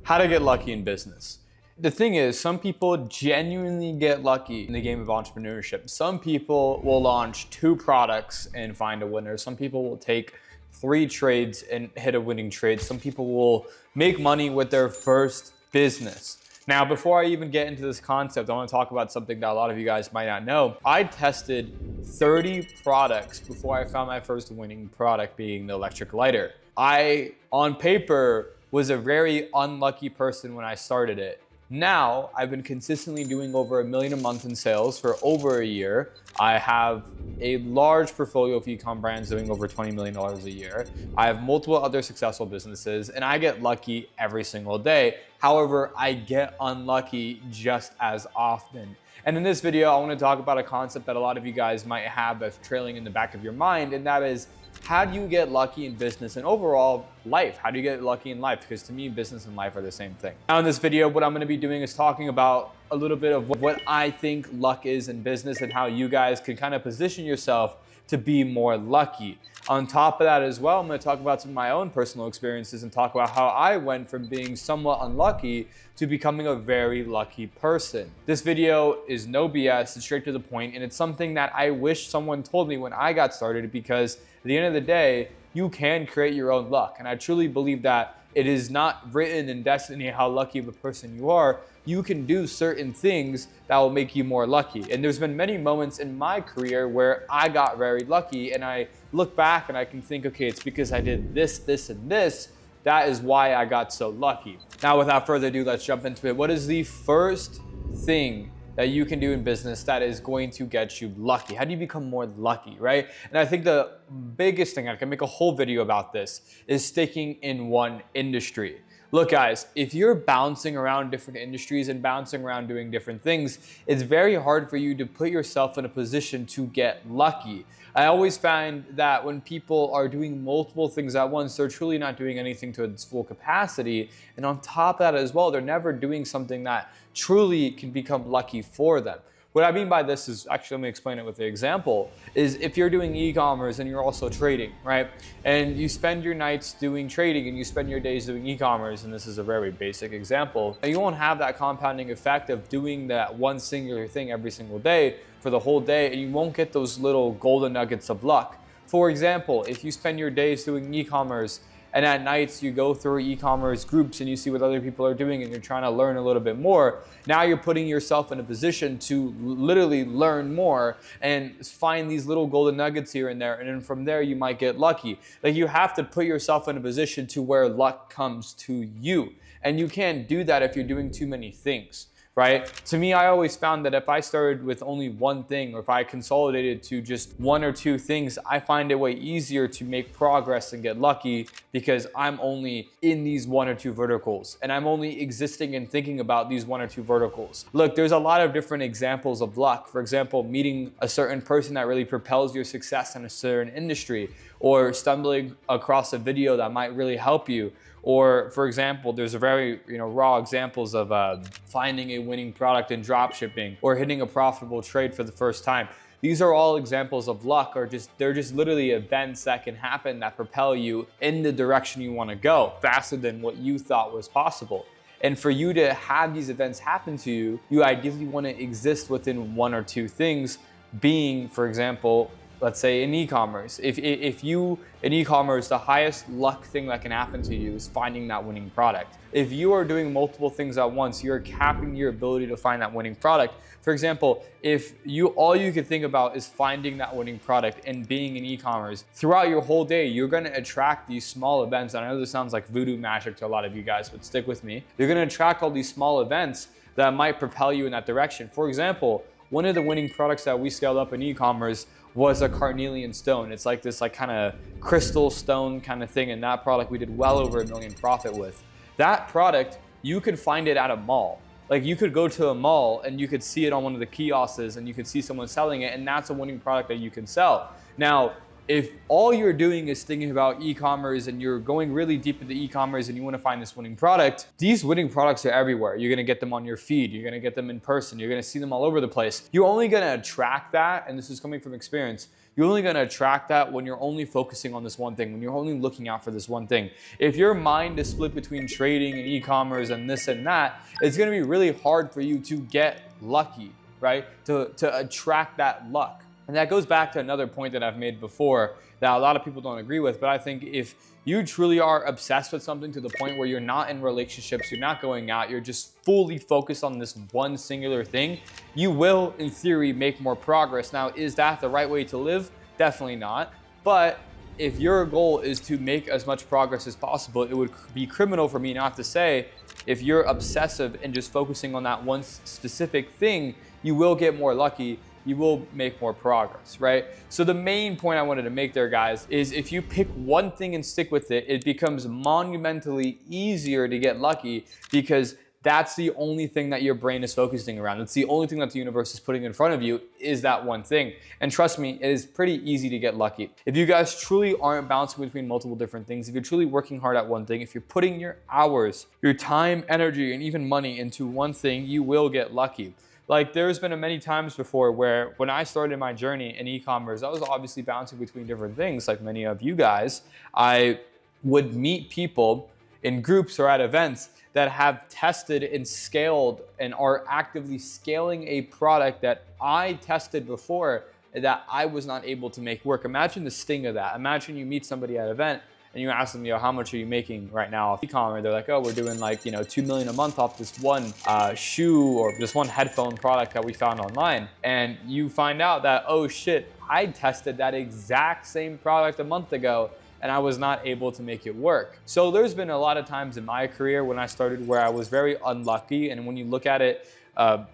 How to get lucky in business. The thing is, some people genuinely get lucky in the game of entrepreneurship. Some people will launch 2 products and find a winner. Some people will take 3 trades and hit a winning trade. Some people will make money with their first business. Now, before I even get into this concept, I want to talk about something that a lot of you guys might not know. I tested 30 products before I found my first winning product, being the electric lighter. I, on paper, was a very unlucky person when I started it. Now, I've been consistently doing over $1 million a month in sales for over a year. I have a large portfolio of e-com brands doing over $20 million a year. I have multiple other successful businesses, and I get lucky every single day. However, I get unlucky just as often. And in this video, I want to talk about a concept that a lot of you guys might have that's trailing in the back of your mind, and that is, how do you get lucky in business and overall life? How do you get lucky in life? Because to me, business and life are the same thing. Now in this video, what I'm going to be doing is talking about a little bit of what I think luck is in business and how you guys can kind of position yourself to be more lucky. On top of that as well, I'm going to talk about some of my own personal experiences and talk about how I went from being somewhat unlucky to becoming a very lucky person. This video is no BS, it's straight to the point, and it's something that I wish someone told me when I got started, because at the end of the day, you can create your own luck. And I truly believe that it is not written in destiny how lucky of a person you are. You can do certain things that will make you more lucky. And there's been many moments in my career where I got very lucky, and I look back and I can think, okay, it's because I did this, this, and this. That is why I got so lucky. Now, without further ado, let's jump into it. What is the first thing that you can do in business that is going to get you lucky? How do you become more lucky, right? And I think the biggest thing, I can make a whole video about this, is sticking in one industry. Look guys, if you're bouncing around different industries and bouncing around doing different things, it's very hard for you to put yourself in a position to get lucky. I always find that when people are doing multiple things at once, they're truly not doing anything to its full capacity. And on top of that as well, they're never doing something that truly can become lucky for them. What I mean by this is, actually, let me explain it with an example, is if you're doing e-commerce and you're also trading, right? And you spend your nights doing trading and you spend your days doing e-commerce, and this is a very basic example, you won't have that compounding effect of doing that one singular thing every single day for the whole day, and you won't get those little golden nuggets of luck. For example, if you spend your days doing e-commerce and at nights you go through e-commerce groups and you see what other people are doing and you're trying to learn a little bit more, now you're putting yourself in a position to literally learn more and find these little golden nuggets here and there, and then from there you might get lucky. Like, you have to put yourself in a position to where luck comes to you, and you can't do that if you're doing too many things. Right? To me, I always found that if I started with only one thing, or if I consolidated to just 1 or 2 things, I find it way easier to make progress and get lucky, because I'm only in these 1 or 2 verticals, and I'm only existing and thinking about these 1 or 2 verticals. Look, there's a lot of different examples of luck. For example, meeting a certain person that really propels your success in a certain industry, or stumbling across a video that might really help you. Or, for example, there's a very raw examples of finding a winning product in dropshipping, or hitting a profitable trade for the first time. These are all examples of luck, or they're just literally events that can happen that propel you in the direction you want to go faster than what you thought was possible. And for you to have these events happen to you, you ideally want to exist within 1 or 2 things, being, for example, let's say in e-commerce. If you, in e-commerce, the highest luck thing that can happen to you is finding that winning product. If you are doing multiple things at once, you're capping your ability to find that winning product. For example, if all you can think about is finding that winning product and being in e-commerce, throughout your whole day, you're gonna attract these small events. And I know this sounds like voodoo magic to a lot of you guys, but stick with me. You're gonna attract all these small events that might propel you in that direction. For example, one of the winning products that we scaled up in e-commerce was a carnelian stone. It's like this kind of crystal stone kind of thing, and that product we did well over $1 million profit with. That product, you could find it at a mall. Like, you could go to a mall and you could see it on one of the kiosks and you could see someone selling it, and that's a winning product that you can sell. Now, If all you're doing is thinking about e-commerce and you're going really deep into e-commerce and you want to find this winning product, these winning products are everywhere. You're going to get them on your feed. You're going to get them in person. You're going to see them all over the place. You're only going to attract that, and this is coming from experience, you're only going to attract that when you're only focusing on this one thing, when you're only looking out for this one thing. If your mind is split between trading and e-commerce and this and that, it's going to be really hard for you to get lucky, right? To attract that luck. And that goes back to another point that I've made before that a lot of people don't agree with, but I think if you truly are obsessed with something to the point where you're not in relationships, you're not going out, you're just fully focused on this one singular thing, you will, in theory, make more progress. Now, is that the right way to live? Definitely not. But if your goal is to make as much progress as possible, it would be criminal for me not to say, if you're obsessive and just focusing on that one specific thing, you will get more lucky. You will make more progress, right? So the main point I wanted to make there, guys, is if you pick one thing and stick with it, it becomes monumentally easier to get lucky because that's the only thing that your brain is focusing around. It's the only thing that the universe is putting in front of you is that one thing. And trust me, it is pretty easy to get lucky. If you guys truly aren't bouncing between multiple different things, if you're truly working hard at one thing, if you're putting your hours, your time, energy, and even money into one thing, you will get lucky. Like there's been many times before where when I started my journey in e-commerce, I was obviously bouncing between different things like many of you guys. I would meet people in groups or at events that have tested and scaled and are actively scaling a product that I tested before that I was not able to make work. Imagine the sting of that. Imagine you meet somebody at an event and you ask them, how much are you making right now off e-commerce? They're like, oh, we're doing like, 2 million a month off this one shoe or this one headphone product that we found online. And you find out that, oh shit, I tested that exact same product a month ago and I was not able to make it work. So there's been a lot of times in my career when I started where I was very unlucky. And when you look at it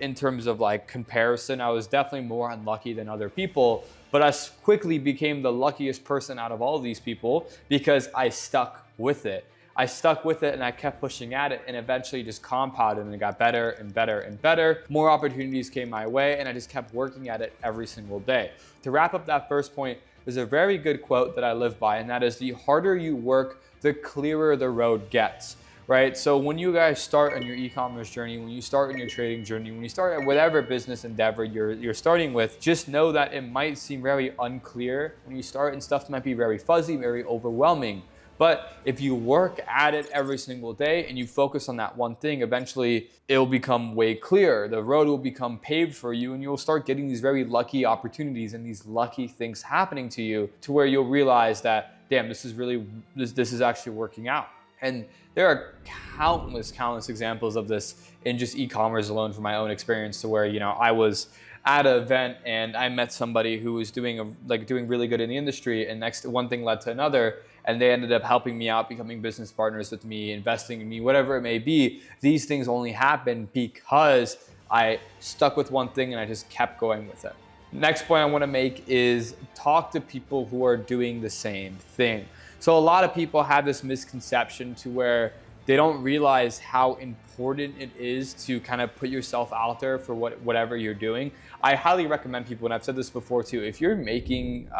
in terms of like comparison, I was definitely more unlucky than other people. But I quickly became the luckiest person out of all these people because I stuck with it. I stuck with it and I kept pushing at it and eventually just compounded and it got better and better and better. More opportunities came my way and I just kept working at it every single day. To wrap up that first point, there's a very good quote that I live by, and that is, the harder you work, the clearer the road gets. Right? So when you guys start on your e-commerce journey, when you start on your trading journey, when you start at whatever business endeavor you're starting with, just know that it might seem very unclear when you start and stuff might be very fuzzy, very overwhelming. But if you work at it every single day and you focus on that one thing, eventually it'll become way clearer. The road will become paved for you and you'll start getting these very lucky opportunities and these lucky things happening to you to where you'll realize that, damn, this is actually working out. And there are countless examples of this in just e-commerce alone from my own experience to where, I was at an event and I met somebody who was doing really good in the industry, and next one thing led to another, and they ended up helping me out, becoming business partners with me, investing in me, whatever it may be. These things only happen because I stuck with one thing and I just kept going with it. Next point I want to make is talk to people who are doing the same thing. So a lot of people have this misconception to where they don't realize how important it is to kind of put yourself out there for whatever you're doing. I highly recommend people, and I've said this before too, if you're making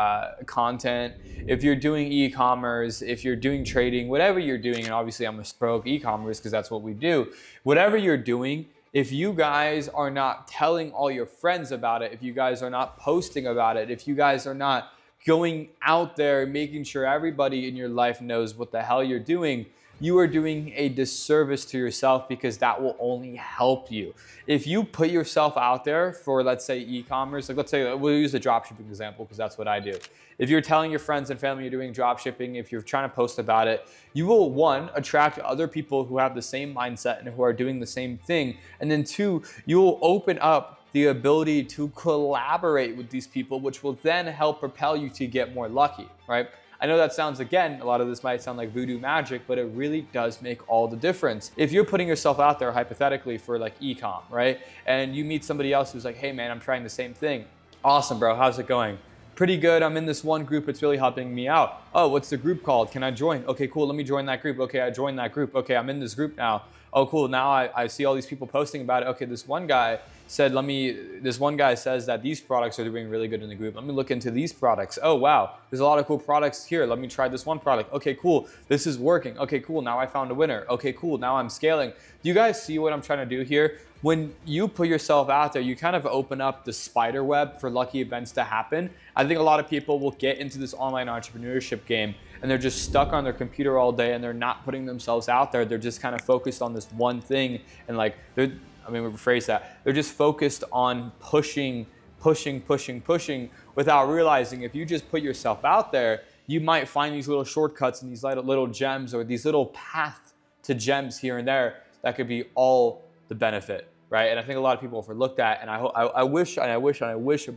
content, if you're doing e-commerce, if you're doing trading, whatever you're doing, and obviously I'm a pro e-commerce because that's what we do, whatever you're doing, if you guys are not telling all your friends about it, if you guys are not posting about it, if you guys are not going out there, making sure everybody in your life knows what the hell you're doing, you are doing a disservice to yourself because that will only help you. If you put yourself out there for, let's say, e-commerce, like let's say, we'll use the dropshipping example because that's what I do. If you're telling your friends and family you're doing dropshipping, if you're trying to post about it, you will, one, attract other people who have the same mindset and who are doing the same thing. And then two, you will open up the ability to collaborate with these people, which will then help propel you to get more lucky, right? I know that sounds, again, a lot of this might sound like voodoo magic, but it really does make all the difference. If you're putting yourself out there hypothetically for like e-com, right? And you meet somebody else who's like, hey man, I'm trying the same thing. Awesome, bro, how's it going? Pretty good, I'm in this one group, it's really helping me out. Oh, what's the group called? Can I join? Okay, cool, let me join that group. Okay, I joined that group. Okay, I'm in this group now. oh cool, now I see all these people posting about it. Okay, this one guy says that these products are doing really good in the group. Let me look into these products. Oh wow, there's a lot of cool products here. Let me try this one product. Okay, cool, this is working. Okay, cool, now I found a winner. Okay, cool, now I'm scaling. Do you guys see what I'm trying to do here? When you put yourself out there, you kind of open up the spider web for lucky events to happen. I think a lot of people will get into this online entrepreneurship game and they're just stuck on their computer all day and they're not putting themselves out there. They're just kind of focused on this one thing and like, we rephrase that. They're just focused on pushing without realizing if you just put yourself out there, you might find these little shortcuts and these little gems or these little paths to gems here and there that could be all the benefit, right? And I think a lot of people overlook that. And I wish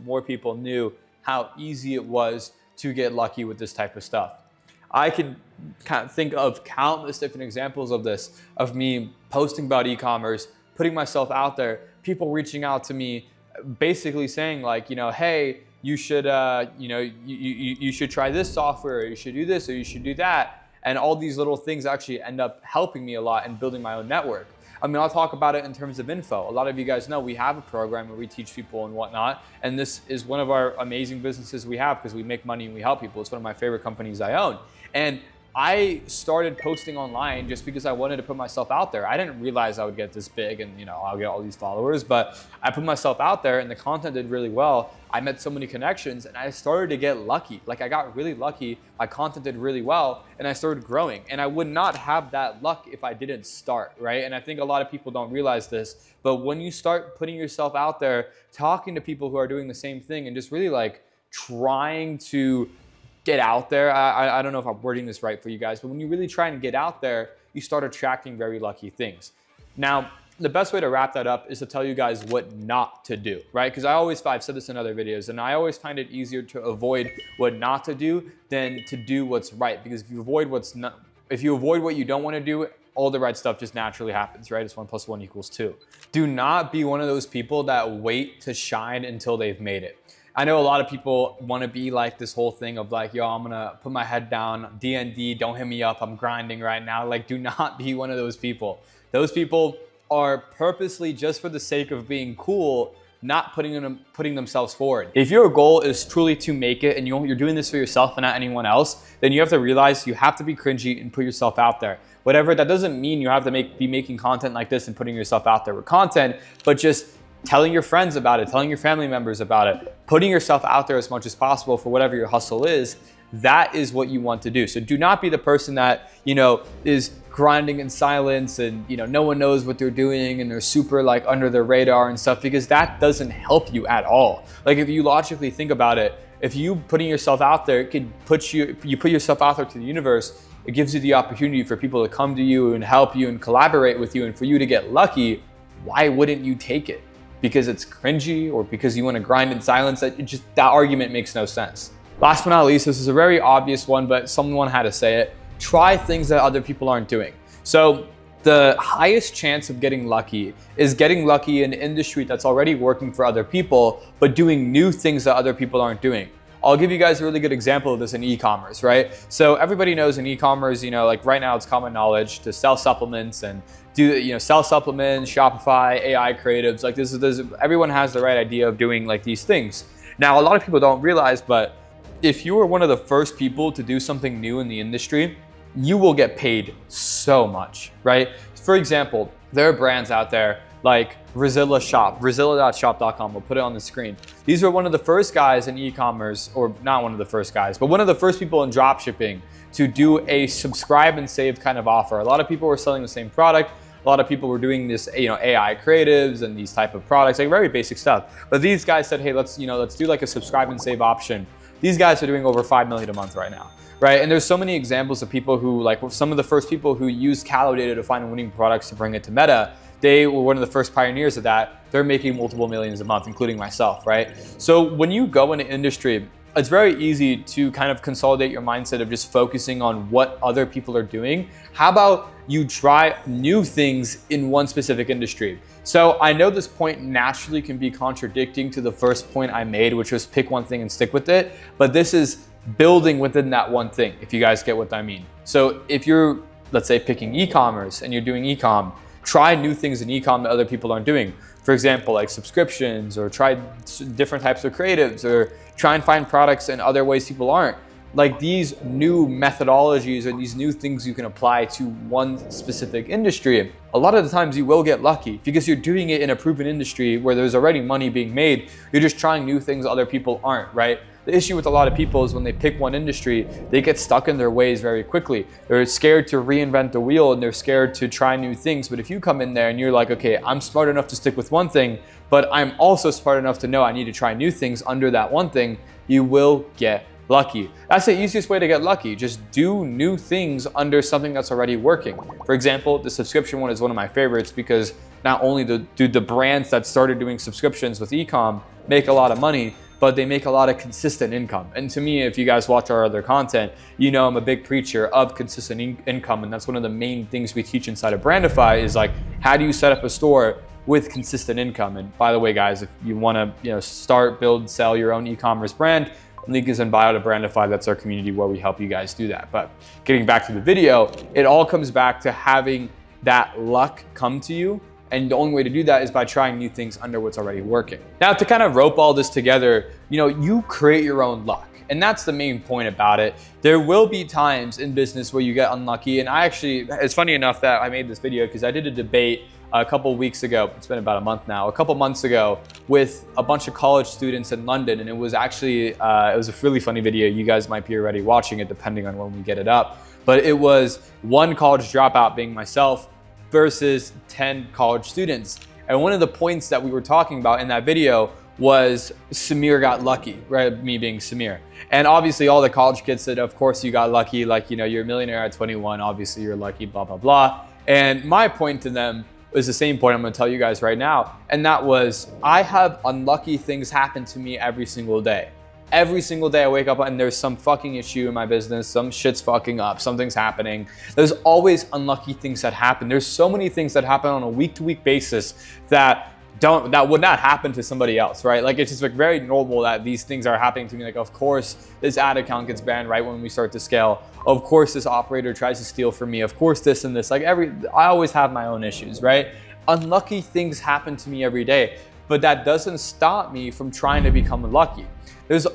more people knew how easy it was to get lucky with this type of stuff. I could kind of think of countless different examples of this, of me posting about e-commerce, putting myself out there, people reaching out to me, basically saying like, hey, you should, you should try this software, or you should do this, or you should do that. And all these little things actually end up helping me a lot in building my own network. I mean, I'll talk about it in terms of info. A lot of you guys know we have a program where we teach people and whatnot. And this is one of our amazing businesses we have because we make money and we help people. It's one of my favorite companies I own. And I started posting online just because I wanted to put myself out there. I didn't realize I would get this big and I'll get all these followers, but I put myself out there and the content did really well. I met so many connections and I started to get lucky. Like I got really lucky, my content did really well and I started growing. And I would not have that luck if I didn't start, right? And I think a lot of people don't realize this, but when you start putting yourself out there, talking to people who are doing the same thing and just really like trying to get out there. I don't know if I'm wording this right for you guys, but when you really try and get out there, you start attracting very lucky things. Now, the best way to wrap that up is to tell you guys what not to do, right? Because I've said this in other videos, and I always find it easier to avoid what not to do than to do what's right. Because if you avoid what you don't want to do, all the right stuff just naturally happens, right? It's 1 + 1 = 2. Do not be one of those people that wait to shine until they've made it. I know a lot of people want to be like this whole thing of like, yo, I'm gonna put my head down, DND, don't hit me up, I'm grinding right now. Like, do not be one of those people. Those people are purposely, just for the sake of being cool, not putting themselves forward. If your goal is truly to make it and you're doing this for yourself and not anyone else, then you have to realize you have to be cringy and put yourself out there. Whatever, that doesn't mean you have to be making content like this and putting yourself out there with content, but just telling your friends about it, telling your family members about it, putting yourself out there as much as possible for whatever your hustle is, that is what you want to do. So do not be the person that, is grinding in silence and, no one knows what they're doing and they're super like under the radar and stuff, because that doesn't help you at all. Like if you logically think about it, if you putting yourself out there, it could you put yourself out there to the universe, it gives you the opportunity for people to come to you and help you and collaborate with you and for you to get lucky. Why wouldn't you take it? Because it's cringy or because you want to grind in silence? That argument makes no sense. Last but not least, this is a very obvious one, but someone had to say it. Try things that other people aren't doing. So the highest chance of getting lucky is getting lucky in an industry that's already working for other people, but doing new things that other people aren't doing. I'll give you guys a really good example of this in e-commerce, right? So everybody knows in e-commerce, like right now it's common knowledge to sell supplements and sell supplements, Shopify, AI creatives, like everyone has the right idea of doing like these things. Now, a lot of people don't realize, but if you are one of the first people to do something new in the industry, you will get paid so much, right? For example, there are brands out there like Rezilla.shop.com. We'll put it on the screen. These were one of the first guys in e-commerce, or not one of the first guys, but one of the first people in dropshipping to do a subscribe and save kind of offer. A lot of people were selling the same product. A lot of people were doing this, AI creatives and these type of products, like very basic stuff. But these guys said, hey, let's do like a subscribe and save option. These guys are doing over 5 million a month right now, right? And there's so many examples of people who, like some of the first people who used Calo data to find winning products to bring it to Meta. They were one of the first pioneers of that. They're making multiple millions a month, including myself, right? So when you go into industry, it's very easy to kind of consolidate your mindset of just focusing on what other people are doing. How about you try new things in one specific industry? So I know this point naturally can be contradicting to the first point I made, which was pick one thing and stick with it. But this is building within that one thing, if you guys get what I mean. So if you're, let's say, picking e-commerce and you're doing e-com, try new things in e-com that other people aren't doing. For example, like subscriptions, or try different types of creatives, or try and find products in other ways people aren't. Like these new methodologies or these new things you can apply to one specific industry, a lot of the times you will get lucky because you're doing it in a proven industry where there's already money being made. You're just trying new things other people aren't, right? The issue with a lot of people is when they pick one industry, they get stuck in their ways very quickly. They're scared to reinvent the wheel and they're scared to try new things. But if you come in there and you're like, okay, I'm smart enough to stick with one thing, but I'm also smart enough to know I need to try new things under that one thing, you will get lucky. That's the easiest way to get lucky. Just do new things under something that's already working. For example, the subscription one is one of my favorites because not only do the brands that started doing subscriptions with ecom make a lot of money, but they make a lot of consistent income. And to me, if you guys watch our other content, you know I'm a big preacher of consistent income. And that's one of the main things we teach inside of Brandify is like, how do you set up a store with consistent income? And by the way, guys, if you wanna start, build, sell your own e-commerce brand, link is in bio to Brandify. That's our community where we help you guys do that. But getting back to the video, it all comes back to having that luck come to you. And the only way to do that is by trying new things under what's already working. Now, to kind of rope all this together, you create your own luck. And that's the main point about it. There will be times in business where you get unlucky. And it's funny enough that I made this video because I did a debate a couple weeks ago, it's been about a month now, a couple months ago, with a bunch of college students in London. And it was actually, it was a really funny video. You guys might be already watching it depending on when we get it up. But it was one college dropout being myself versus 10 college students. And one of the points that we were talking about in that video was Samir got lucky, right? Me being Samir. And obviously all the college kids said, of course you got lucky. Like, you're a millionaire at 21. Obviously you're lucky, blah, blah, blah. And my point to them was the same point I'm gonna tell you guys right now. And that was, I have unlucky things happen to me every single day. Every single day I wake up and there's some fucking issue in my business, some shit's fucking up, something's happening. There's always unlucky things that happen. There's so many things that happen on a week-to-week basis that would not happen to somebody else, right? Like, it's just like very normal that these things are happening to me. Like, of course, this ad account gets banned right when we start to scale. Of course, this operator tries to steal from me. Of course, this and this. Like, I always have my own issues, right? Unlucky things happen to me every day, but that doesn't stop me from trying to become lucky.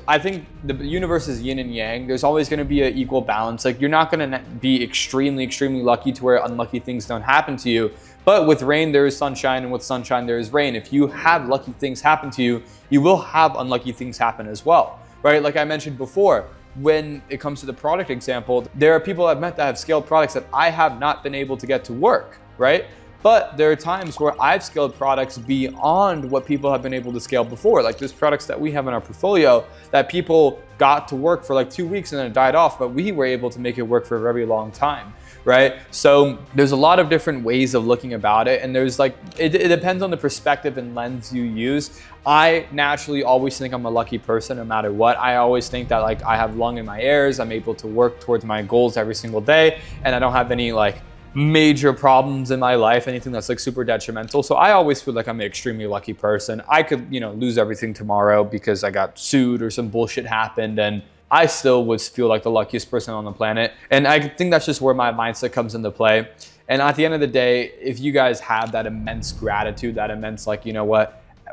I think the universe is yin and yang. There's always going to be an equal balance. Like, you're not going to be extremely, extremely lucky to where unlucky things don't happen to you. But with rain, there is sunshine, and with sunshine, there is rain. If you have lucky things happen to you, you will have unlucky things happen as well, right? Like I mentioned before, when it comes to the product example, there are people I've met that have scaled products that I have not been able to get to work, right? But there are times where I've scaled products beyond what people have been able to scale before. Like, there's products that we have in our portfolio that people got to work for like 2 weeks and then it died off, but we were able to make it work for a very long time, right? So there's a lot of different ways of looking about it. And there's like, it depends on the perspective and lens you use. I naturally always think I'm a lucky person no matter what. I always think that like I have lung in my ears. I'm able to work towards my goals every single day. And I don't have any like major problems in my life, anything that's like super detrimental. So I always feel like I'm an extremely lucky person. I could, lose everything tomorrow because I got sued or some bullshit happened, and I still would feel like the luckiest person on the planet. And I think that's just where my mindset comes into play. And at the end of the day, if you guys have that immense gratitude, that immense like,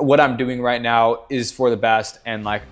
what I'm doing right now is for the best, and like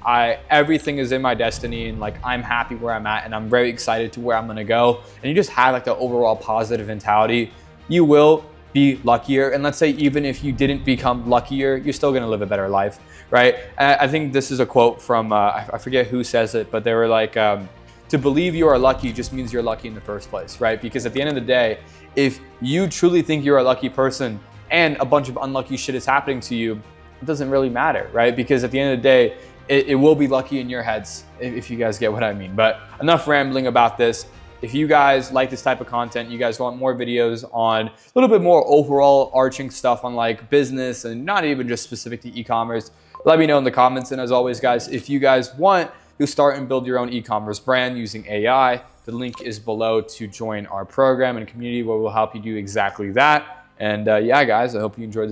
everything is in my destiny, and like I'm happy where I'm at and I'm very excited to where I'm gonna go, and you just have like the overall positive mentality, you will be luckier. And let's say even if you didn't become luckier, you're still gonna live a better life, right? I think this is a quote from I forget who says it, but they were like, to believe you are lucky just means you're lucky in the first place, right? Because at the end of the day, if you truly think you're a lucky person and a bunch of unlucky shit is happening to you, it doesn't really matter, right? Because at the end of the day, it will be lucky in your heads, if you guys get what I mean. But enough rambling about this. If you guys like this type of content, you guys want more videos on a little bit more overall arching stuff on like business and not even just specific to e-commerce, let me know in the comments. And as always, guys, if you guys want to start and build your own e-commerce brand using AI, the link is below to join our program and community where we'll help you do exactly that. And yeah, guys, I hope you enjoyed this